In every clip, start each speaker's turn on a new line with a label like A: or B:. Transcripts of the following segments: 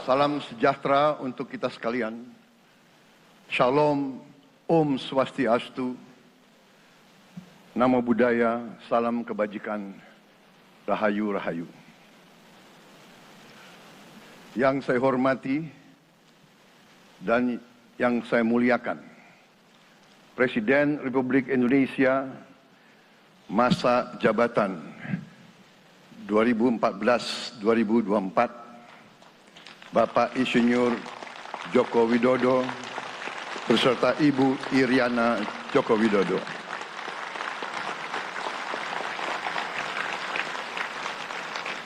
A: Salam sejahtera untuk kita sekalian. Shalom, Om Swastiastu, Namo Buddhaya, salam kebajikan, Rahayu Rahayu. Yang saya hormati dan yang saya muliakan, Presiden Republik Indonesia masa jabatan 2014-2024, Bapak Insinyur Joko Widodo beserta Ibu Iriana Joko Widodo.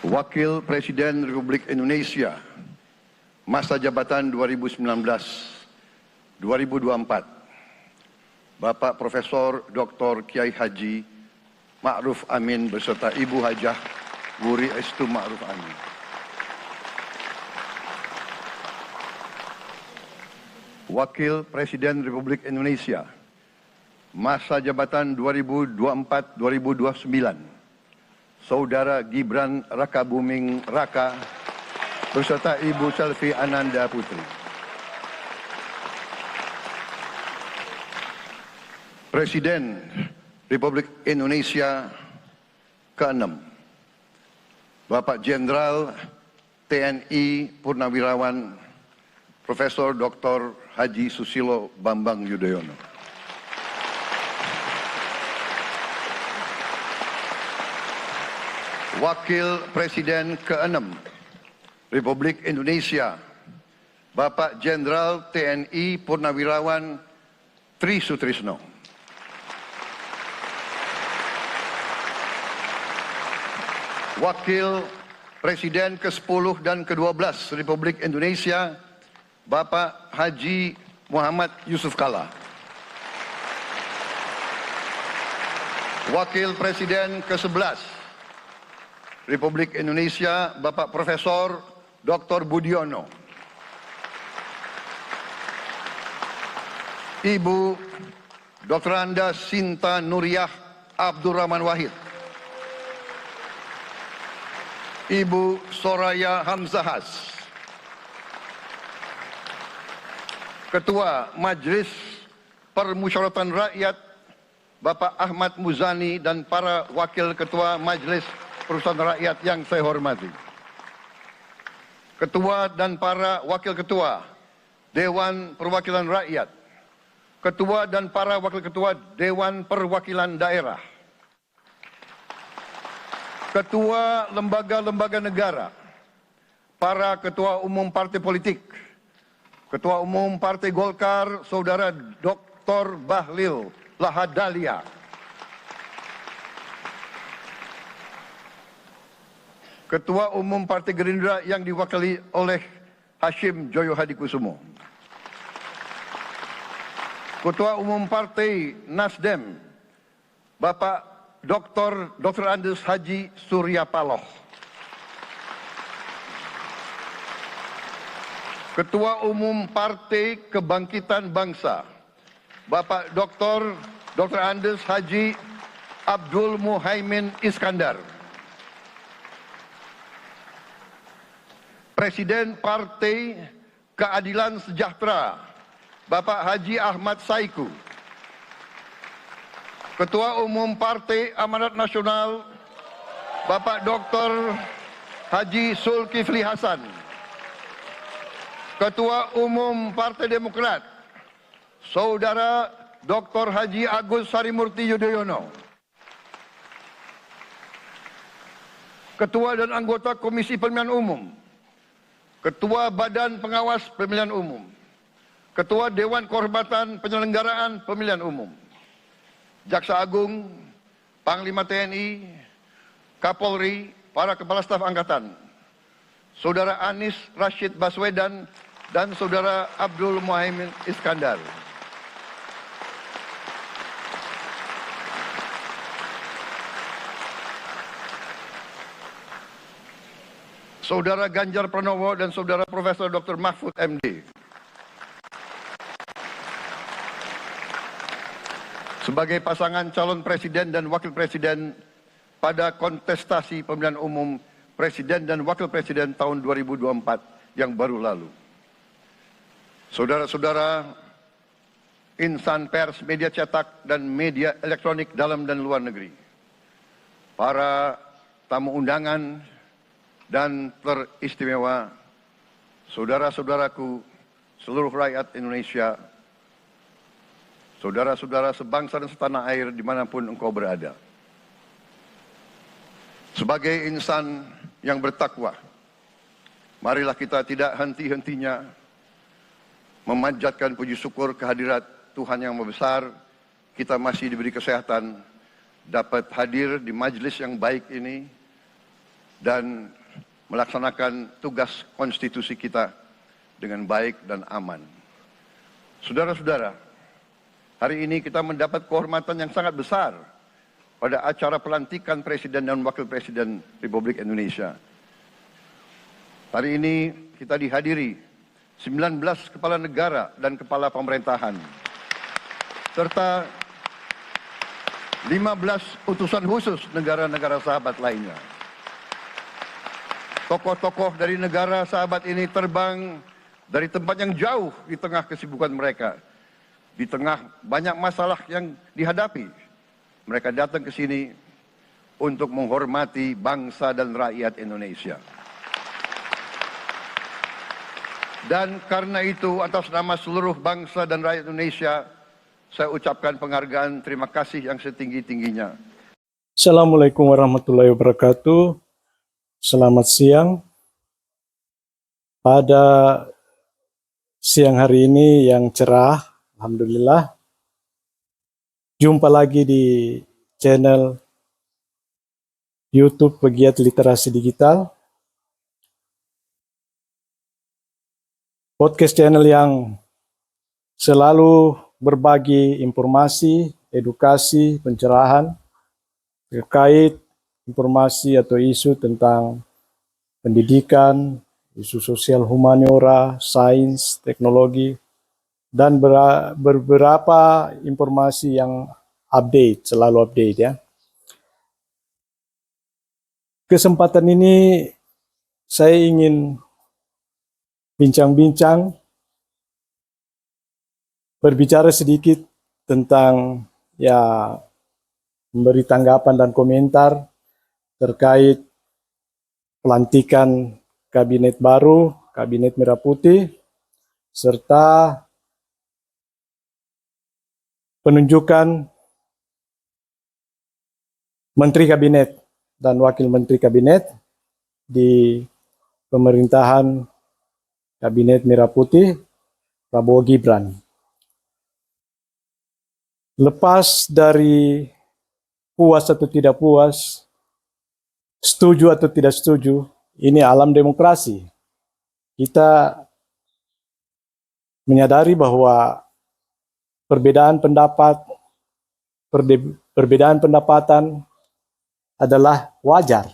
A: Wakil Presiden Republik Indonesia masa jabatan 2019-2024, Bapak Profesor Dr. Kiai Haji Ma'ruf Amin beserta Ibu Hajah Wuri Estu Ma'ruf Amin. Wakil Presiden Republik Indonesia masa jabatan 2024-2029, Saudara Gibran Rakabuming Raka beserta Ibu Selvi Ananda Putri. Presiden Republik Indonesia ke-6, Bapak Jenderal TNI Purnawirawan Profesor Dr. Haji Susilo Bambang Yudhoyono. Wakil Presiden ke-6 Republik Indonesia, Bapak Jenderal TNI Purnawirawan Tri Sutrisno. Wakil Presiden ke-10 dan ke-12 Republik Indonesia, Bapak Haji Muhammad Yusuf Kalla. Wakil Presiden ke-11 Republik Indonesia, Bapak Profesor Dr. Budiono. Ibu Dr. Anda Sinta Nuriyah Abdurrahman Wahid. Ibu Soraya Hamzahas. Ketua Majelis Permusyawaratan Rakyat Bapak Ahmad Muzani dan para Wakil Ketua Majelis Permusyawaratan Rakyat yang saya hormati. Ketua dan para Wakil Ketua Dewan Perwakilan Rakyat, Ketua dan para Wakil Ketua Dewan Perwakilan Daerah, Ketua lembaga-lembaga negara, para Ketua Umum Partai Politik, Ketua Umum Partai Golkar, Saudara Dr. Bahlil Lahadalia, Ketua Umum Partai Gerindra yang diwakili oleh Hashim Joyo Hadikusumo, Ketua Umum Partai Nasdem, Bapak Dr. Andes Haji Surya Paloh, Ketua Umum Partai Kebangkitan Bangsa, Bapak Dr. Andes Haji Abdul Muhaimin Iskandar, Presiden Partai Keadilan Sejahtera, Bapak Haji Ahmad Saiku, Ketua Umum Partai Amanat Nasional, Bapak Dr. Haji Zulkifli Hasan, Ketua Umum Partai Demokrat, Saudara Dr. Haji Agus Harimurti Yudhoyono, Ketua dan anggota Komisi Pemilihan Umum, Ketua Badan Pengawas Pemilihan Umum, Ketua Dewan Kehormatan Penyelenggaraan Pemilihan Umum, Jaksa Agung, Panglima TNI, Kapolri, para Kepala Staf Angkatan, Saudara Anies Rashid Baswedan, dan Saudara Abdul Muhaimin Iskandar. Saudara Ganjar Pranowo dan Saudara Profesor Dr. Mahfud MD. Sebagai pasangan calon presiden dan wakil presiden pada kontestasi pemilihan umum Presiden dan Wakil Presiden tahun 2024 yang baru lalu. Saudara-saudara, insan pers, media cetak, dan media elektronik dalam dan luar negeri, para tamu undangan dan teristimewa, saudara-saudaraku, seluruh rakyat Indonesia, saudara-saudara sebangsa dan setanah air dimanapun engkau berada. Sebagai insan yang bertakwa, marilah kita tidak henti-hentinya memanjatkan puji syukur kehadirat Tuhan yang Maha Besar. Kita masih diberi kesehatan, dapat hadir di majelis yang baik ini dan melaksanakan tugas konstitusi kita dengan baik dan aman. Saudara-saudara, hari ini kita mendapat kehormatan yang sangat besar pada acara pelantikan Presiden dan Wakil Presiden Republik Indonesia. Hari ini kita dihadiri 19 kepala negara dan kepala pemerintahan, serta 15 utusan khusus negara-negara sahabat lainnya. Tokoh-tokoh dari negara sahabat ini terbang dari tempat yang jauh di tengah kesibukan mereka, di tengah banyak masalah yang dihadapi. Mereka datang ke sini untuk menghormati bangsa dan rakyat Indonesia. Dan karena itu, atas nama seluruh bangsa dan rakyat Indonesia, saya ucapkan penghargaan terima kasih yang setinggi-tingginya.
B: Assalamualaikum warahmatullahi wabarakatuh. Selamat siang. Pada siang hari ini yang cerah, alhamdulillah. Jumpa lagi di channel YouTube Pegiat Literasi Digital. Podcast channel yang selalu berbagi informasi, edukasi, pencerahan terkait informasi atau isu tentang pendidikan, isu sosial humaniora, sains, teknologi, dan beberapa informasi yang update, selalu update ya. Kesempatan ini saya ingin bincang-bincang, berbicara sedikit tentang ya memberi tanggapan dan komentar terkait pelantikan kabinet baru, kabinet merah putih, serta penunjukan menteri kabinet dan wakil menteri kabinet di pemerintahan kabinet merah putih Prabowo Gibran. Lepas dari puas atau tidak puas, setuju atau tidak setuju, ini alam demokrasi. Kita menyadari bahwa perbedaan pendapat, perbedaan pendapatan adalah wajar.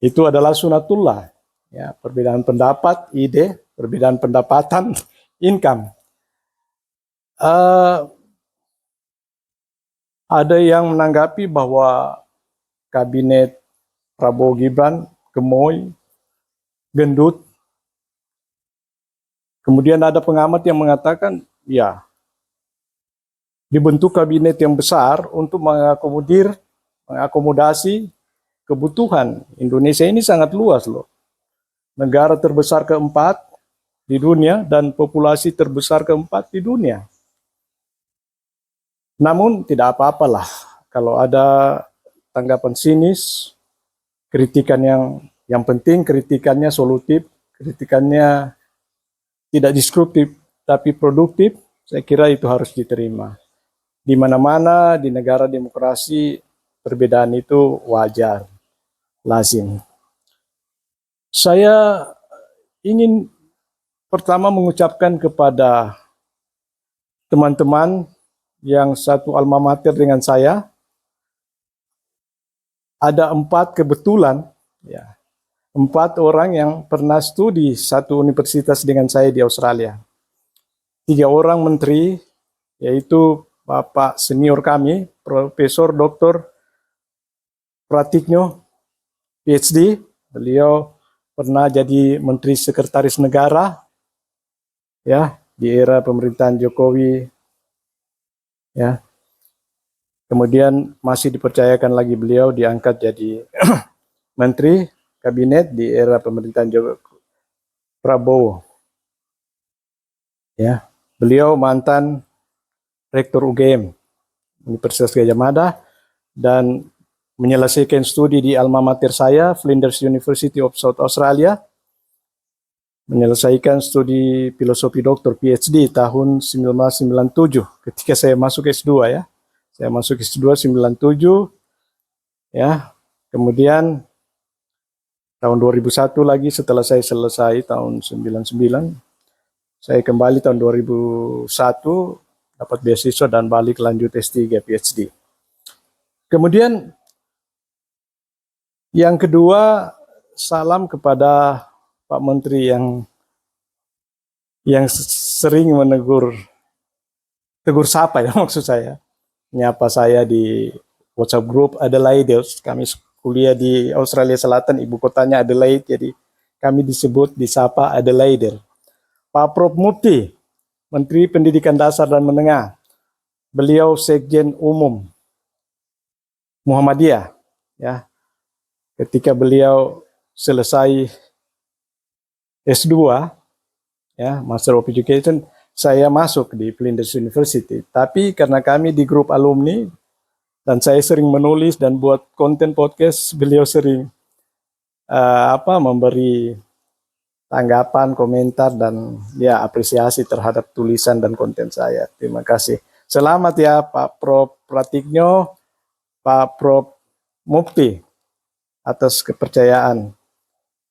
B: Itu adalah sunatullah. Ya, perbedaan pendapat, ide, perbedaan pendapatan, income. Ada yang menanggapi bahwa kabinet Prabowo Gibran gemoy, gendut. Kemudian ada pengamat yang mengatakan, ya, dibentuk kabinet yang besar untuk mengakomodasi kebutuhan. Indonesia ini sangat luas loh. Negara terbesar keempat di dunia dan populasi terbesar keempat di dunia. Namun tidak apa-apalah kalau ada tanggapan sinis, kritikan yang penting kritikannya solutif, kritikannya tidak destruktif tapi produktif, saya kira itu harus diterima. Di mana-mana di negara demokrasi perbedaan itu wajar, lazim. Saya ingin pertama mengucapkan kepada teman-teman yang satu alma mater dengan saya, ada 4 kebetulan, ya, 4 orang yang pernah studi satu universitas dengan saya di Australia. 3 orang menteri, yaitu Bapak senior kami, Profesor Dr. Pratikno PhD. Beliau pernah jadi Menteri Sekretaris Negara ya di era pemerintahan Jokowi ya. Kemudian masih dipercayakan lagi beliau diangkat jadi Menteri Kabinet di era pemerintahan Prabowo. Ya, beliau mantan Rektor UGM Universitas Gadjah Mada dan menyelesaikan studi di alma mater saya, Flinders University of South Australia, menyelesaikan studi filosofi doktor PhD tahun 1997 ketika saya masuk S2 ya. Saya masuk S2 97 ya. Kemudian tahun 2001 lagi setelah saya selesai tahun 99 saya kembali tahun 2001 dapat beasiswa dan balik lanjut S3 PhD. Kemudian yang kedua, salam kepada Pak Menteri yang sering tegur sapa ya maksud saya. Nyapa saya di WhatsApp group Adelaide. Kami kuliah di Australia Selatan, ibu kotanya Adelaide, jadi kami disapa Adelaide. Pak Prof. Mufti, Menteri Pendidikan Dasar dan Menengah, beliau Sekjen Umum Muhammadiyah, ya. Ketika beliau selesai S2, ya, Master of Education, saya masuk di Flinders University. Tapi karena kami di grup alumni dan saya sering menulis dan buat konten podcast, beliau sering memberi tanggapan, komentar dan ya apresiasi terhadap tulisan dan konten saya. Terima kasih. Selamat ya Pak Prof. Pratikno, Pak Prof. Mufti atas kepercayaan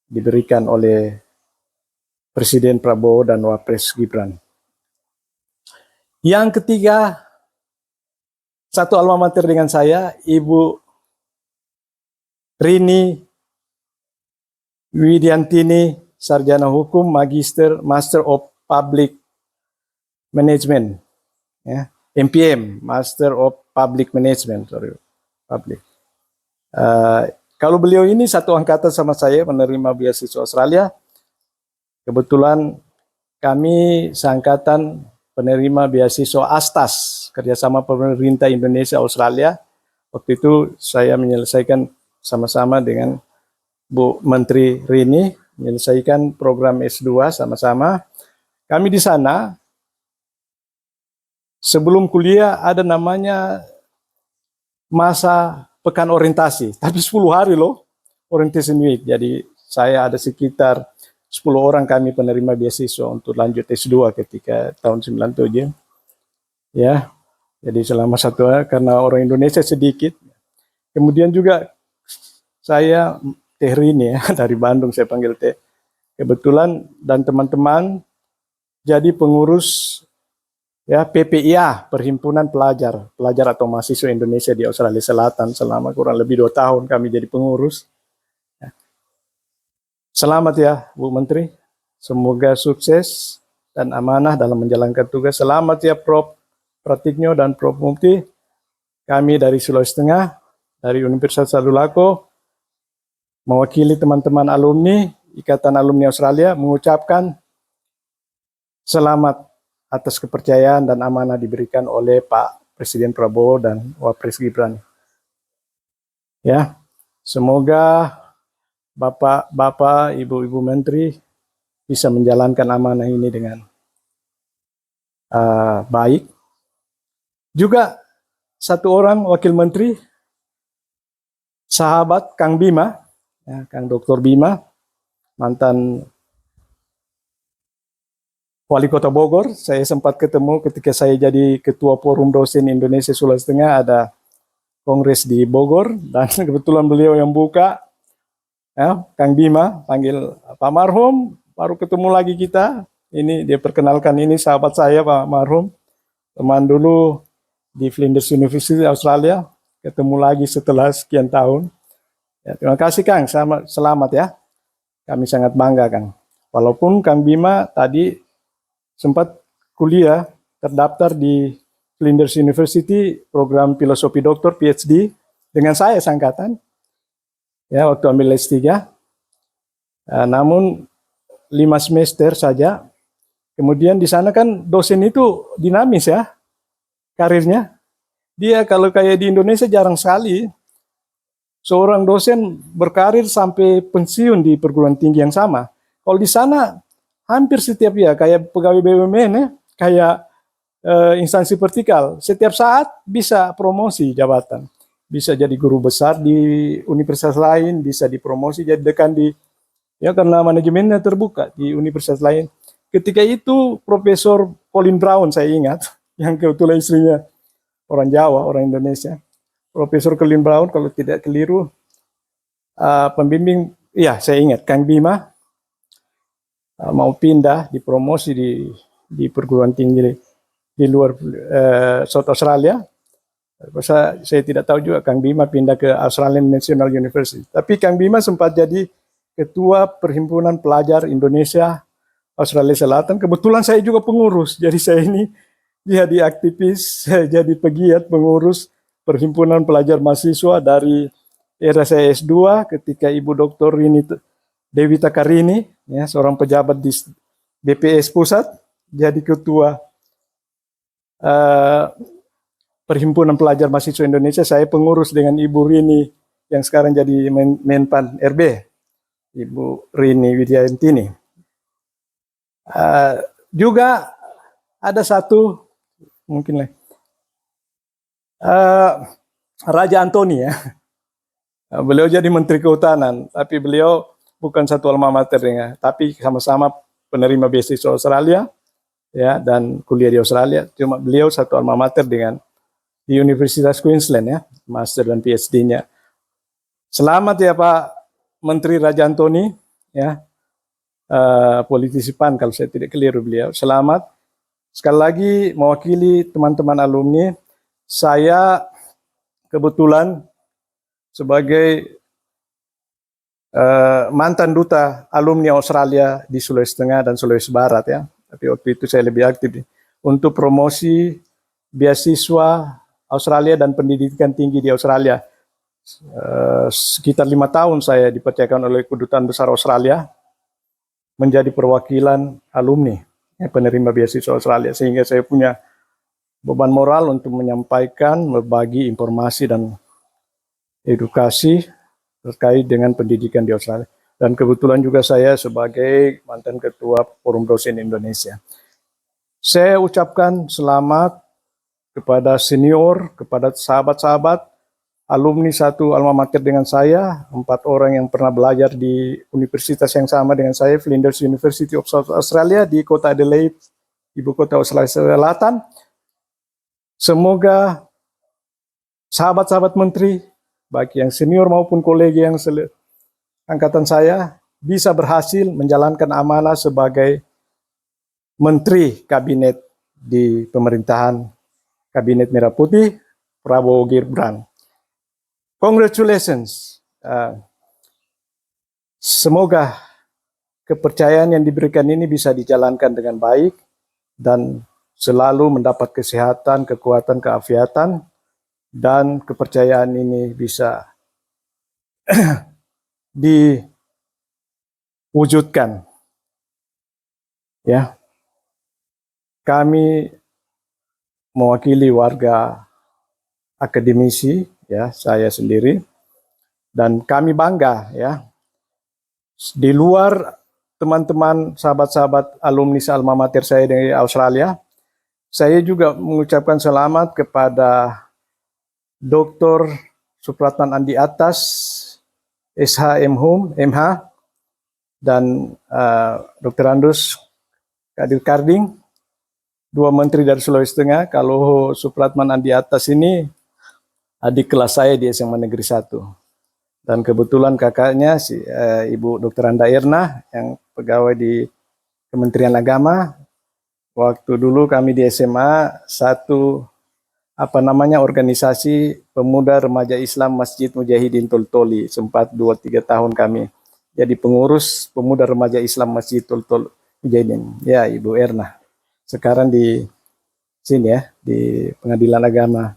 B: diberikan oleh Presiden Prabowo dan Wapres Gibran. Yang ketiga, satu alma mater dengan saya, Ibu Rini Widiantini, Sarjana Hukum, Master of Public Management, ya, MPM, Master of Public Management, public. Kalau beliau ini satu angkatan sama saya menerima beasiswa Australia, kebetulan kami seangkatan penerima beasiswa ASTAS, kerjasama pemerintah Indonesia Australia. Waktu itu saya menyelesaikan sama-sama dengan Bu Menteri Rini, menyelesaikan program S2 sama-sama. Kami di sana, sebelum kuliah ada namanya masa pekan orientasi, tapi 10 hari loh, orientation week. Jadi saya ada sekitar 10 orang kami penerima beasiswa untuk lanjut S2 ketika tahun 97. Ya, jadi selama 1 hari karena orang Indonesia sedikit. Kemudian juga saya Teh Rini ya, dari Bandung saya panggil Teh. Kebetulan dan teman-teman jadi pengurus ya PPIA, Perhimpunan Pelajar atau Mahasiswa Indonesia di Australia Selatan selama kurang lebih 2 tahun kami jadi pengurus. Selamat ya Bu Menteri, semoga sukses dan amanah dalam menjalankan tugas. Selamat ya Prof. Pratikno dan Prof. Mufti. Kami dari Sulawesi Tengah, dari Universitas Sadulako, mewakili teman-teman alumni, Ikatan Alumni Australia, mengucapkan selamat atas kepercayaan dan amanah diberikan oleh Pak Presiden Prabowo dan Wapres Gibran. Ya, semoga Bapak, Ibu Menteri bisa menjalankan amanah ini dengan baik. Juga satu orang wakil menteri, sahabat Kang Bima, ya, Kang Dr. Bima, mantan Wali Kota Bogor. Saya sempat ketemu ketika saya jadi Ketua Forum Dosen Indonesia Sulawesi Tengah, ada kongres di Bogor, dan kebetulan beliau yang buka. Ya, Kang Bima panggil Pak Marhum, baru ketemu lagi kita. Ini dia perkenalkan, ini sahabat saya Pak Marhum, teman dulu di Flinders University Australia, ketemu lagi setelah sekian tahun. Ya, terima kasih Kang, selamat ya. Kami sangat bangga Kang. Walaupun Kang Bima tadi sempat kuliah, terdaftar di Flinders University program filosofi doktor PhD dengan saya seangkatan. ya waktu ambil S3. Namun 5 semester saja. Kemudian di sana kan dosen itu dinamis ya karirnya. Dia kalau kayak di Indonesia jarang sekali seorang dosen berkarir sampai pensiun di perguruan tinggi yang sama. Kalau di sana hampir setiap ya kayak pegawai BUMN ya, kayak instansi vertikal, setiap saat bisa promosi jabatan. Bisa jadi guru besar di universitas lain, bisa dipromosi jadi dekan di, ya karena manajemennya terbuka di universitas lain. Ketika itu Profesor Colin Brown saya ingat, yang kebetulan istrinya orang Jawa, orang Indonesia. Profesor Colin Brown kalau tidak keliru, pembimbing, ya saya ingat, Kang Bima mau pindah dipromosi di perguruan tinggi di luar South Australia. Saya tidak tahu juga Kang Bima pindah ke Australian National University. Tapi Kang Bima sempat jadi ketua Perhimpunan Pelajar Indonesia Australia Selatan. Kebetulan saya juga pengurus, jadi saya ini jadi aktivis, saya jadi pegiat pengurus Perhimpunan Pelajar Mahasiswa dari era saya S2 ketika Ibu Dr. Rini Dewi Takarini, ya, seorang pejabat di BPS Pusat, jadi ketua Perhimpunan Pelajar Mahasiswa Indonesia. Saya pengurus dengan Ibu Rini yang sekarang jadi Menpan RB, Ibu Rini Widyantini. Juga ada satu mungkin Raja Antoni ya. Beliau jadi Menteri Kehutanan, tapi beliau bukan satu alma maternya, tapi sama-sama penerima beasiswa Australia, ya, dan kuliah di Australia. Cuma beliau satu alma mater dengan di Universitas Queensland ya, master dan PhD-nya. Selamat ya Pak Menteri Raja Antoni, ya, politisi PAN kalau saya tidak keliru beliau. Selamat. Sekali lagi mewakili teman-teman alumni, saya kebetulan sebagai mantan duta alumni Australia di Sulawesi Tengah dan Sulawesi Barat ya. Tapi waktu itu saya lebih aktif untuk promosi beasiswa Australia dan pendidikan tinggi di Australia. Sekitar 5 tahun saya dipercayakan oleh Kedutaan Besar Australia menjadi perwakilan alumni penerima beasiswa Australia, sehingga saya punya beban moral untuk menyampaikan, berbagi informasi dan edukasi terkait dengan pendidikan di Australia. Dan kebetulan juga saya sebagai mantan ketua Forum Dosen Indonesia. Saya ucapkan selamat kepada senior, kepada sahabat-sahabat, alumni satu alma mater dengan saya, 4 orang yang pernah belajar di universitas yang sama dengan saya, Flinders University of South Australia di kota Adelaide, ibu kota Australia Selatan. Semoga sahabat-sahabat menteri, baik yang senior maupun kolegi yang angkatan saya, bisa berhasil menjalankan amanah sebagai menteri kabinet di pemerintahan Kabinet Merah Putih Prabowo Gibran. Congratulations. Semoga kepercayaan yang diberikan ini bisa dijalankan dengan baik dan selalu mendapat kesehatan, kekuatan, keafiatan, dan kepercayaan ini bisa diwujudkan. Ya, kami mewakili warga akademisi, ya, saya sendiri, dan kami bangga ya, di luar teman-teman sahabat-sahabat alumni alma mater saya dari Australia, saya juga mengucapkan selamat kepada Dr. Supratman Andi Atas, SH MH, dan Dr. Andus Kadir Karding, 2 menteri dari Sulawesi Tengah. Kalau Supratman Andi Atas ini adik kelas saya di SMA Negeri 1. Dan kebetulan kakaknya si Ibu Dr. Anda Erna yang pegawai di Kementerian Agama. Waktu dulu kami di SMA satu organisasi pemuda remaja Islam Masjid Mujahidin Toltoli, sempat 2-3 tahun kami jadi pengurus pemuda remaja Islam Masjid Toltoli Mujahidin. Ya, Ibu Erna sekarang di sini ya, di Pengadilan Agama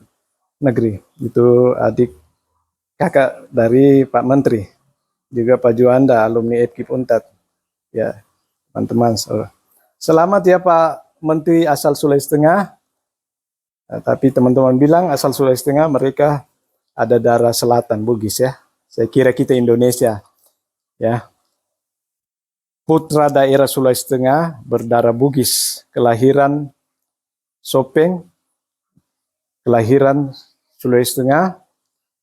B: Negeri. Itu adik kakak dari Pak Menteri. juga Pak Juanda, alumni FKIP Untat. Ya, teman-teman. Selamat ya Pak Menteri asal Sulawesi Tengah. Tapi teman-teman bilang asal Sulawesi Tengah mereka ada darah selatan Bugis ya. Saya kira kita Indonesia ya. Putra daerah Sulawesi Tengah berdarah Bugis, kelahiran Sopeng, kelahiran Sulawesi Tengah,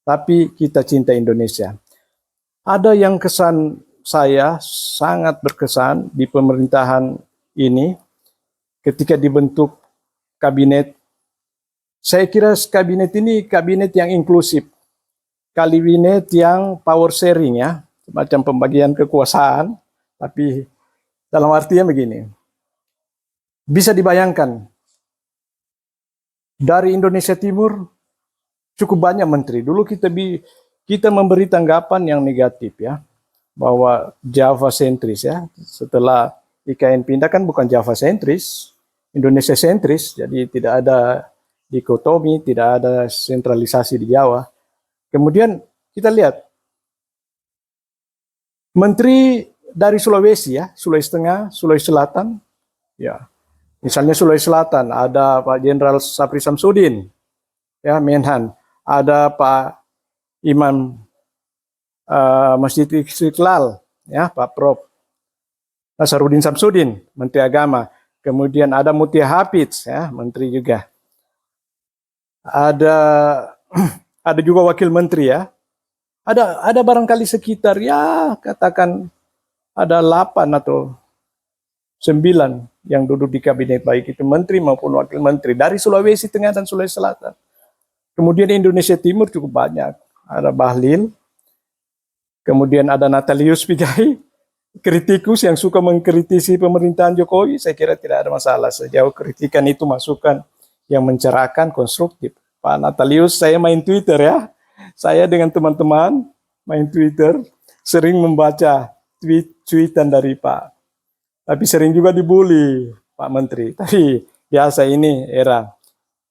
B: tapi kita cinta Indonesia. Ada yang kesan saya sangat berkesan di pemerintahan ini ketika dibentuk kabinet. Saya kira kabinet ini kabinet yang inklusif, kabinet yang power sharing ya, semacam pembagian kekuasaan, tapi dalam artinya begini, bisa dibayangkan dari Indonesia Timur cukup banyak menteri. Dulu kita memberi tanggapan yang negatif ya, bahwa Java sentris ya. Setelah IKN pindah kan bukan Java sentris, Indonesia sentris, jadi tidak ada dikotomi, tidak ada sentralisasi di Jawa. Kemudian kita lihat menteri dari Sulawesi ya, Sulawesi Tengah, Sulawesi Selatan, ya. Misalnya Sulawesi Selatan ada Pak Jenderal Sapri Samsudin, ya Menhan, ada Pak Imam Masjid Istiqlal, ya Pak Prof. Nasarudin Samsudin, Menteri Agama. Kemudian ada Mutia Hafidz, ya Menteri juga. Ada juga wakil menteri ya. Ada barangkali sekitar ya katakan ada 8 atau 9 yang duduk di kabinet baik itu menteri maupun wakil menteri dari Sulawesi Tengah dan Sulawesi Selatan. Kemudian Indonesia Timur cukup banyak. Ada Bahlil, kemudian ada Natalius Pigai, kritikus yang suka mengkritisi pemerintahan Jokowi. Saya kira tidak ada masalah sejauh kritikan itu masukan yang mencerahkan, konstruktif. Pak Natalius, saya main Twitter ya. Saya dengan teman-teman main Twitter, sering membaca tweetan dari Pak. Tapi sering juga dibully Pak Menteri. Tapi biasa ini era.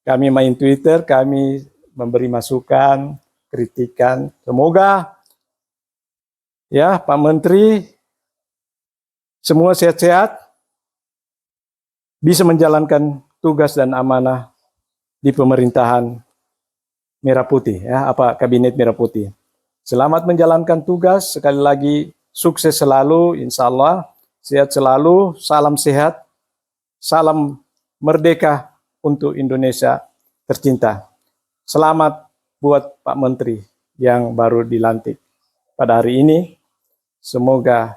B: Kami main Twitter, kami memberi masukan, kritikan. Semoga ya Pak Menteri semua sehat-sehat, bisa menjalankan tugas dan amanah di pemerintahan Merah Putih, ya, Kabinet Merah Putih. Selamat menjalankan tugas, sekali lagi sukses selalu, insya Allah, sehat selalu, salam sehat, salam merdeka untuk Indonesia tercinta. Selamat buat Pak Menteri yang baru dilantik pada hari ini, semoga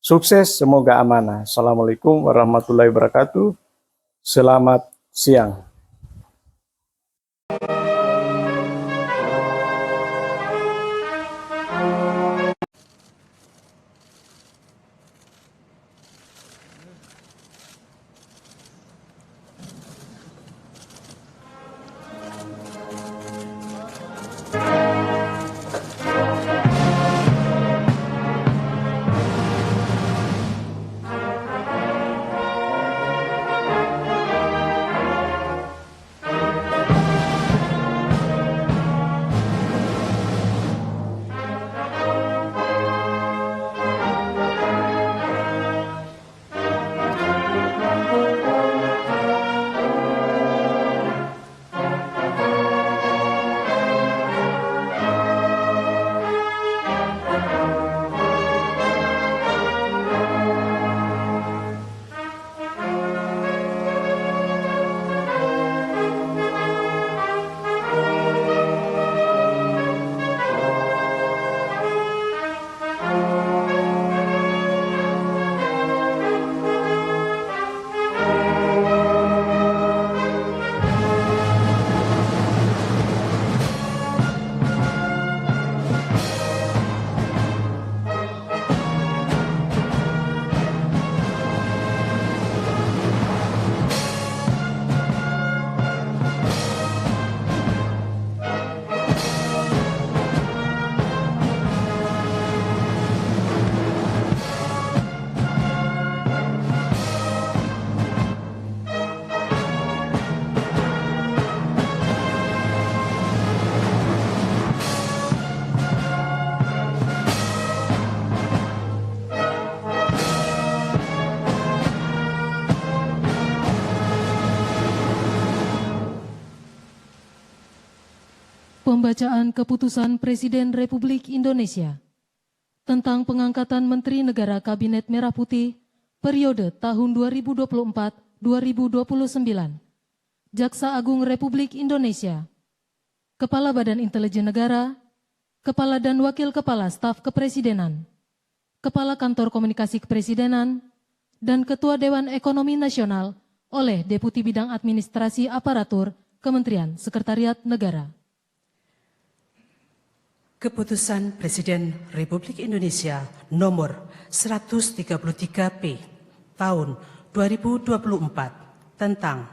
B: sukses, semoga amanah. Assalamualaikum warahmatullahi wabarakatuh. Selamat siang.
C: Pembacaan Keputusan Presiden Republik Indonesia tentang pengangkatan Menteri Negara Kabinet Merah Putih periode tahun 2024-2029. Jaksa Agung Republik Indonesia, Kepala Badan Intelijen Negara, Kepala dan Wakil Kepala Staf Kepresidenan, Kepala Kantor Komunikasi Kepresidenan, dan Ketua Dewan Ekonomi Nasional oleh Deputi Bidang Administrasi Aparatur Kementerian Sekretariat Negara.
D: Keputusan Presiden Republik Indonesia nomor 133P tahun 2024 tentang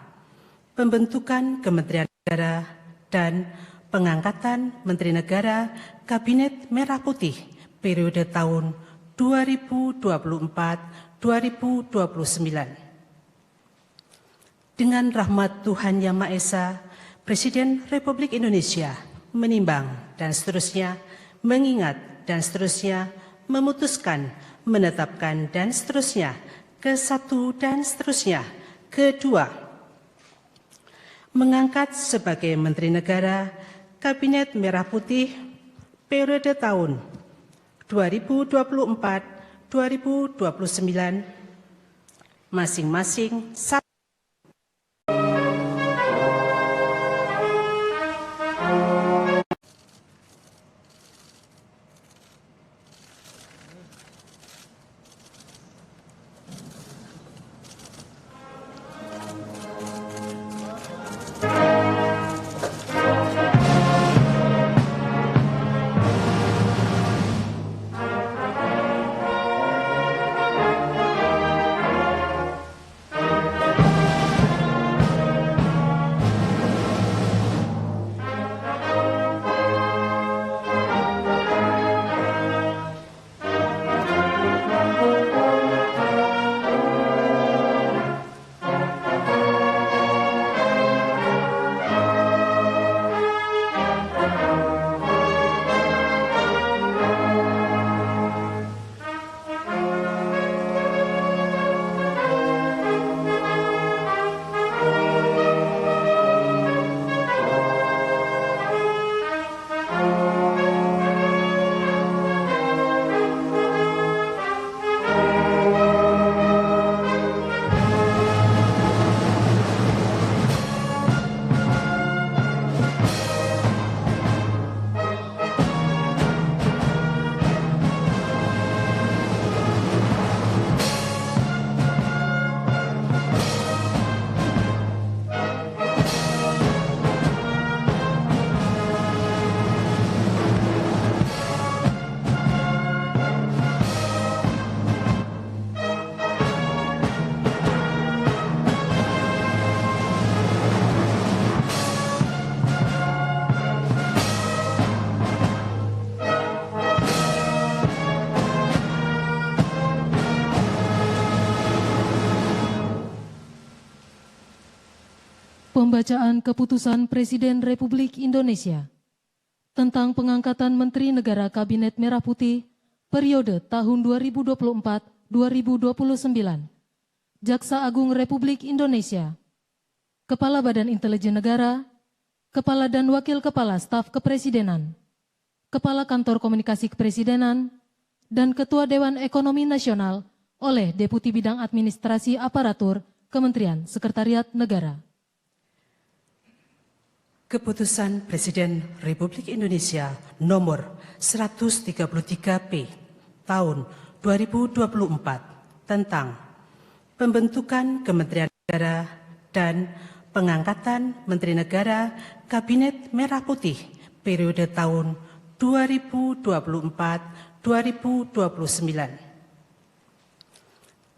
D: pembentukan Kementerian Negara dan pengangkatan Menteri Negara Kabinet Merah Putih periode tahun 2024-2029. Dengan rahmat Tuhan Yang Maha Esa, Presiden Republik Indonesia menimbang dan seterusnya, mengingat dan seterusnya, memutuskan, menetapkan dan seterusnya, ke-1 dan seterusnya, ke-2, mengangkat sebagai Menteri Negara Kabinet Merah Putih periode tahun 2024-2029, masing-masing satu.
C: Pembacaan Keputusan Presiden Republik Indonesia tentang pengangkatan Menteri Negara Kabinet Merah Putih periode tahun 2024-2029. Jaksa Agung Republik Indonesia, Kepala Badan Intelijen Negara, Kepala dan Wakil Kepala Staf Kepresidenan, Kepala Kantor Komunikasi Kepresidenan, dan Ketua Dewan Ekonomi Nasional oleh Deputi Bidang Administrasi Aparatur Kementerian Sekretariat Negara.
D: Keputusan Presiden Republik Indonesia nomor 133P tahun 2024 tentang pembentukan Kementerian Negara dan pengangkatan Menteri Negara Kabinet Merah Putih periode tahun 2024-2029.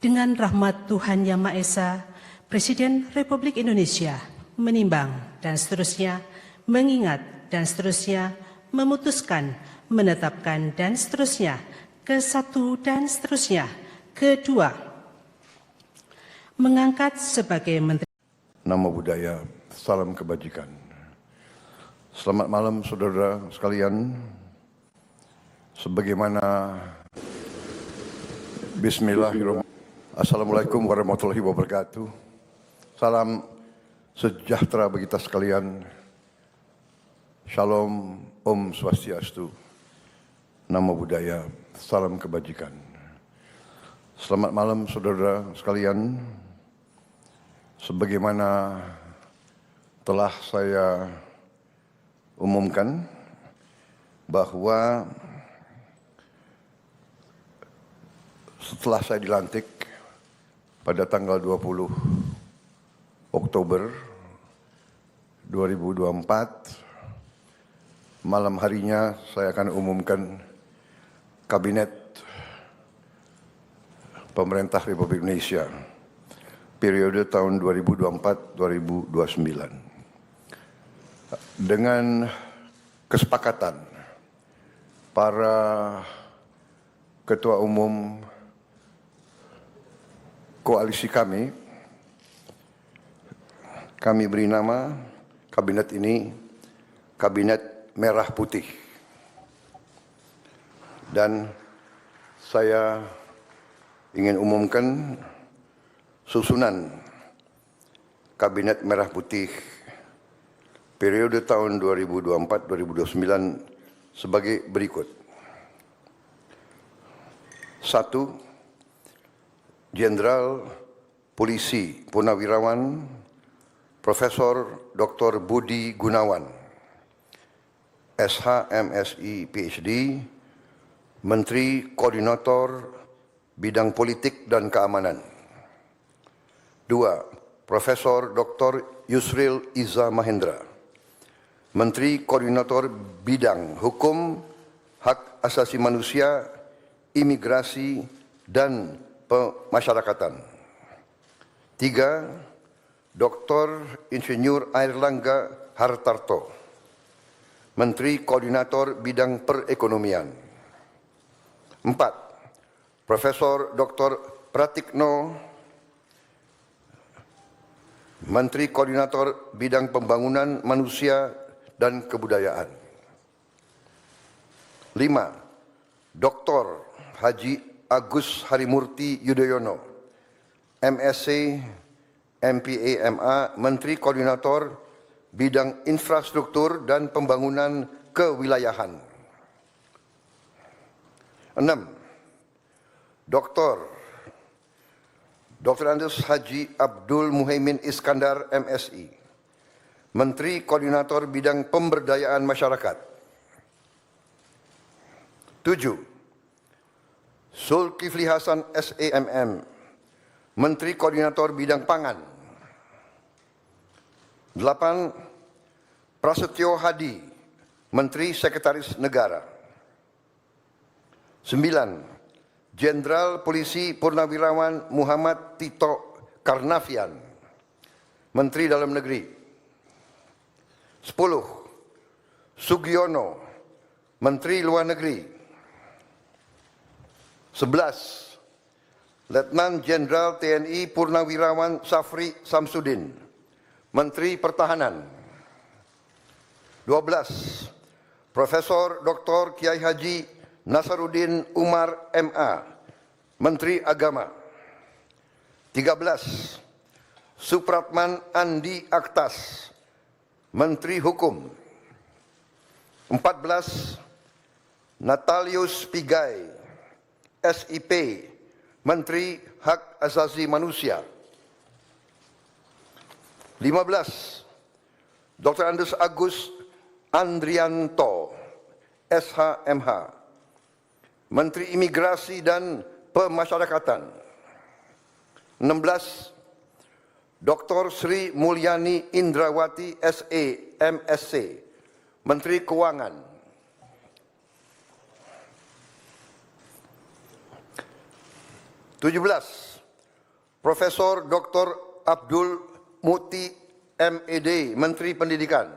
D: Dengan rahmat Tuhan Yang Maha Esa, Presiden Republik Indonesia menimbang dan seterusnya, mengingat dan seterusnya, memutuskan, menetapkan dan seterusnya, ke-1 dan seterusnya, ke-2, mengangkat sebagai Menteri.
A: Nama budaya, salam kebajikan. Selamat malam saudara sekalian. Sebagaimana Bismillahirrahmanirrahim. Assalamualaikum warahmatullahi wabarakatuh. Salam sejahtera bagi kita sekalian. Shalom, Om Swastiastu, Namo Buddhaya, salam kebajikan. Selamat malam saudara sekalian. Sebagaimana telah saya umumkan bahwa setelah saya dilantik pada tanggal 20 Oktober 2024, malam harinya saya akan umumkan Kabinet Pemerintah Republik Indonesia periode tahun 2024-2029 dengan kesepakatan para ketua umum koalisi kami beri nama kabinet ini Kabinet Merah Putih. Dan saya ingin umumkan susunan Kabinet Merah Putih periode tahun 2024-2029 sebagai berikut. 1. Jenderal Polisi Purnawirawan Profesor Dr. Budi Gunawan, SH, MSI, PhD, Menteri Koordinator Bidang Politik dan Keamanan. 2. Profesor Dr. Yusril Iza Mahendra, Menteri Koordinator Bidang Hukum, Hak Asasi Manusia, Imigrasi, dan Pemasyarakatan. 3. Dr. Insinyur Airlangga Hartarto, Menteri Koordinator Bidang Perekonomian. 4. Profesor Dr. Pratikno, Menteri Koordinator Bidang Pembangunan Manusia dan Kebudayaan. 5. Dr. Haji Agus Harimurti Yudhoyono, MSc, MPA, MA, Menteri Koordinator Bidang Infrastruktur dan Pembangunan Kewilayahan. 6. Dr. Andes Haji Abdul Muhaimin Iskandar, MSI, Menteri Koordinator Bidang Pemberdayaan Masyarakat. 7. Zulkifli Hasan, SEMM, Menteri Koordinator Bidang Pangan. 8. Prasetyo Hadi, Menteri Sekretaris Negara. 9. Jenderal Polisi Purnawirawan Muhammad Tito Karnavian, Menteri Dalam Negeri. 10. Sugiono, Menteri Luar Negeri. 11. Letnan Jenderal TNI Purnawirawan Safri Samsudin, Menteri Pertahanan. 12. Profesor Dr. Kiai Haji Nasaruddin Umar, MA, Menteri Agama. 13. Supratman Andi Aktas, Menteri Hukum. 14. Natalius Pigai, SIP, Menteri Hak Asasi Manusia. 15. Dr. Andes Agus Andrianto, SHMH, Menteri Imigrasi dan Pemasyarakatan. 16. Dr. Sri Mulyani Indrawati, SE, MSc, Menteri Keuangan. 17. Profesor Dr. Abdul Muti, MED, Menteri Pendidikan.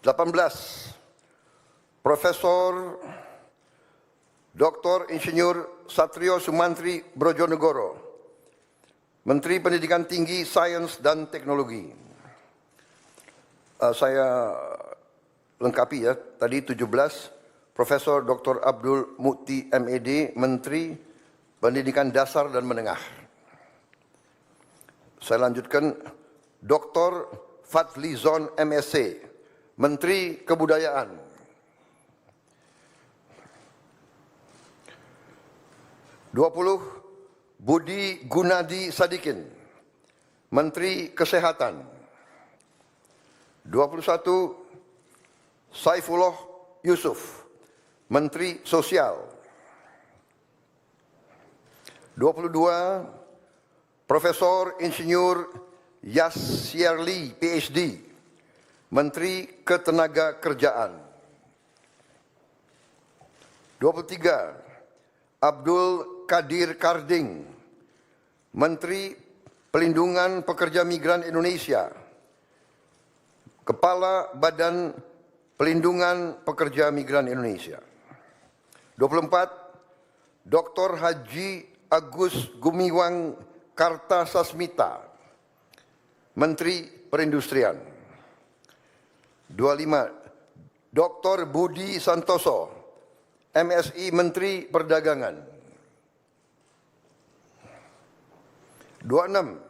A: 18. Profesor Dr. Insinyur Satrio Sumantri Brojonegoro, Menteri Pendidikan Tinggi, Sains dan Teknologi. Saya lengkapi ya, tadi 17, Profesor Dr. Abdul Muti MED, Menteri Pendidikan Dasar dan Menengah. Saya lanjutkan, Dr. Fadlizon MSc, Menteri Kebudayaan. 20, Budi Gunadi Sadikin, Menteri Kesehatan. 21, Saifullah Yusuf, Menteri Sosial. 22, Profesor Insinyur Yasyarli, PhD, Menteri Ketenagakerjaan. 23, Abdul Qadir Karding, Menteri Pelindungan Pekerja Migran Indonesia, Kepala Badan Pelindungan Pekerja Migran Indonesia. 24, Dr. Haji Agus Gumiwang Kartasasmita, Menteri Perindustrian. 25, Dr. Budi Santoso, MSI, Menteri Perdagangan. 26,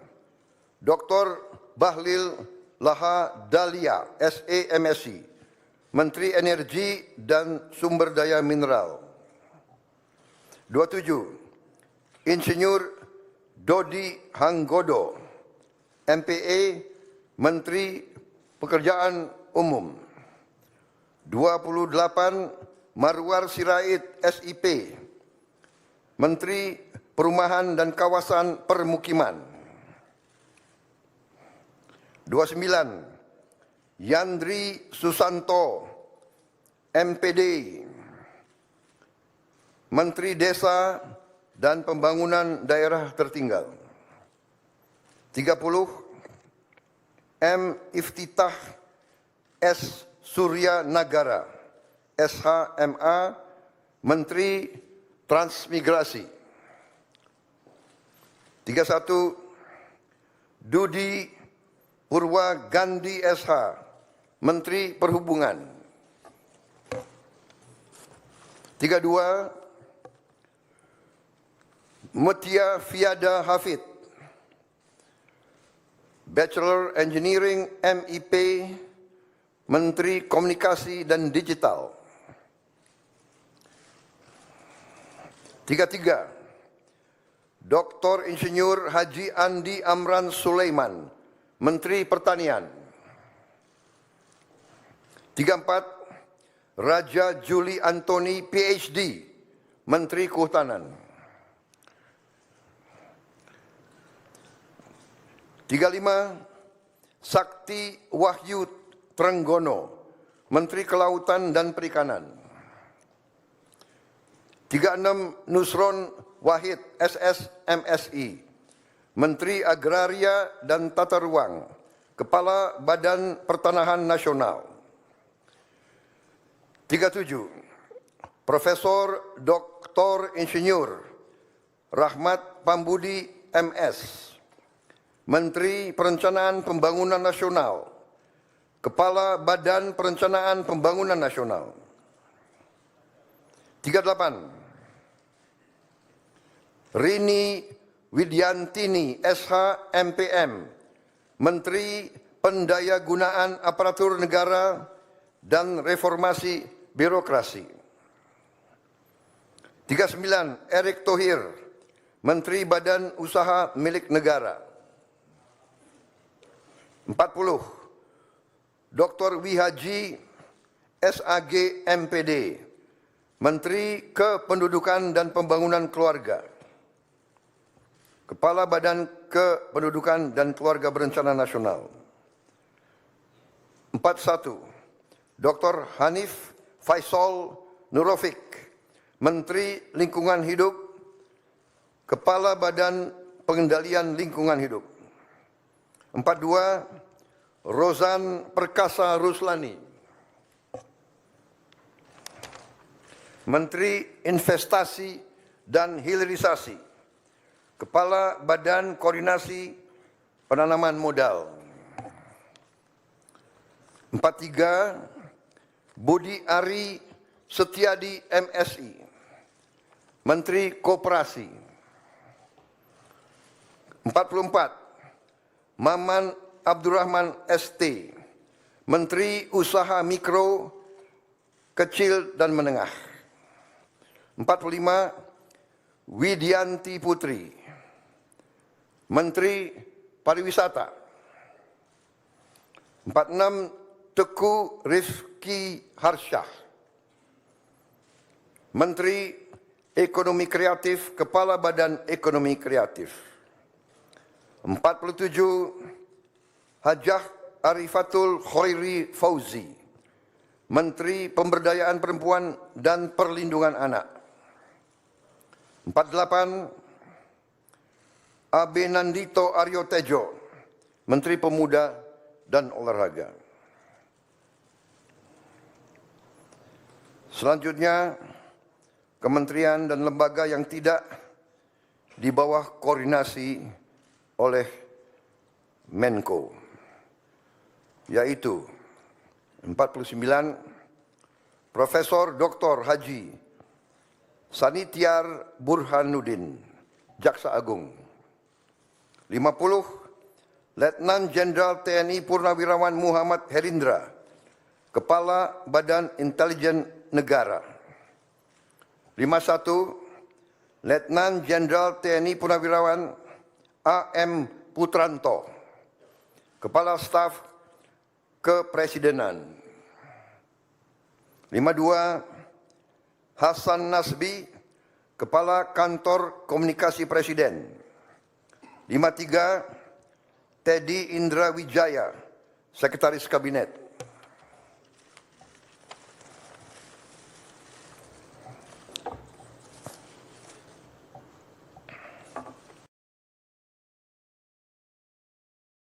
A: Dr. Bahlil Lahadalia, SE, MSI, Menteri Energi dan Sumber Daya Mineral. 27, Insinyur Dodi Hanggodo, MPA, Menteri Pekerjaan Umum. 28, Marwar Sirait, SIP, Menteri Perumahan dan Kawasan Permukiman. 29, Yandri Susanto, MPD, Menteri Desa dan Pembangunan Daerah Tertinggal. 30, M. Iftitah S. Surya Nagara, SHMA, Menteri Transmigrasi. 31, Dudi Purwa Gandhi SH, Menteri Perhubungan. 32, Mutia Fiada Hafid, Bachelor Engineering MIP, Menteri Komunikasi dan Digital. 33, Dr. Insinyur Haji Andi Amran Sulaiman, Menteri Pertanian. 34, Raja Juli Antoni, PhD, Menteri Kehutanan. 35, Sakti Wahyu Trenggono, Menteri Kelautan dan Perikanan. 36, Nusron Wahid, SS, MSI, Menteri Agraria dan Tata Ruang, Kepala Badan Pertanahan Nasional. 37, Profesor Dr. Insinyur Rahmat Pambudi, MS, Menteri Perencanaan Pembangunan Nasional, Kepala Badan Perencanaan Pembangunan Nasional. 38, Rini Widyantini, SH, MPM, Menteri Pendayagunaan Aparatur Negara dan Reformasi Birokrasi. 39, Erick Thohir, Menteri Badan Usaha Milik Negara. 40, Dr. Wihaji SAG, MPD, Menteri Kependudukan dan Pembangunan Keluarga, Kepala Badan Kependudukan dan Keluarga Berencana Nasional. 41, Dr. Hanif Faisal Nurofik, Menteri Lingkungan Hidup, Kepala Badan Pengendalian Lingkungan Hidup. 42, Rozan Perkasa Ruslani, Menteri Investasi dan Hilirisasi, Kepala Badan Koordinasi Penanaman Modal. 43, Budi Ari Setiadi, MSI, Menteri Koperasi. 44, Maman Abdurrahman ST, Menteri Usaha Mikro, Kecil dan Menengah. 45, Widianti Putri, Menteri Pariwisata. 46, Teguh Rifki Harsyah, Menteri Ekonomi Kreatif, Kepala Badan Ekonomi Kreatif. 47, Hajah Arifatul Khairi Fauzi, Menteri Pemberdayaan Perempuan dan Perlindungan Anak. 48, Abenandito Aryo Tejo, Menteri Pemuda dan Olahraga. Selanjutnya, kementerian dan lembaga yang tidak di bawah koordinasi oleh Menko, yaitu 49, Profesor Dr. Haji Sanitiar Burhanuddin, Jaksa Agung. 50, Letnan Jenderal TNI Purnawirawan Muhammad Herindra, Kepala Badan Intelijen Negara. 51, Letnan Jenderal TNI Purnawirawan AM Putranto, Kepala Staf Kepresidenan. 52, Hasan Nasbi, Kepala Kantor Komunikasi Presiden. 53, Teddy Indra Wijaya, Sekretaris Kabinet.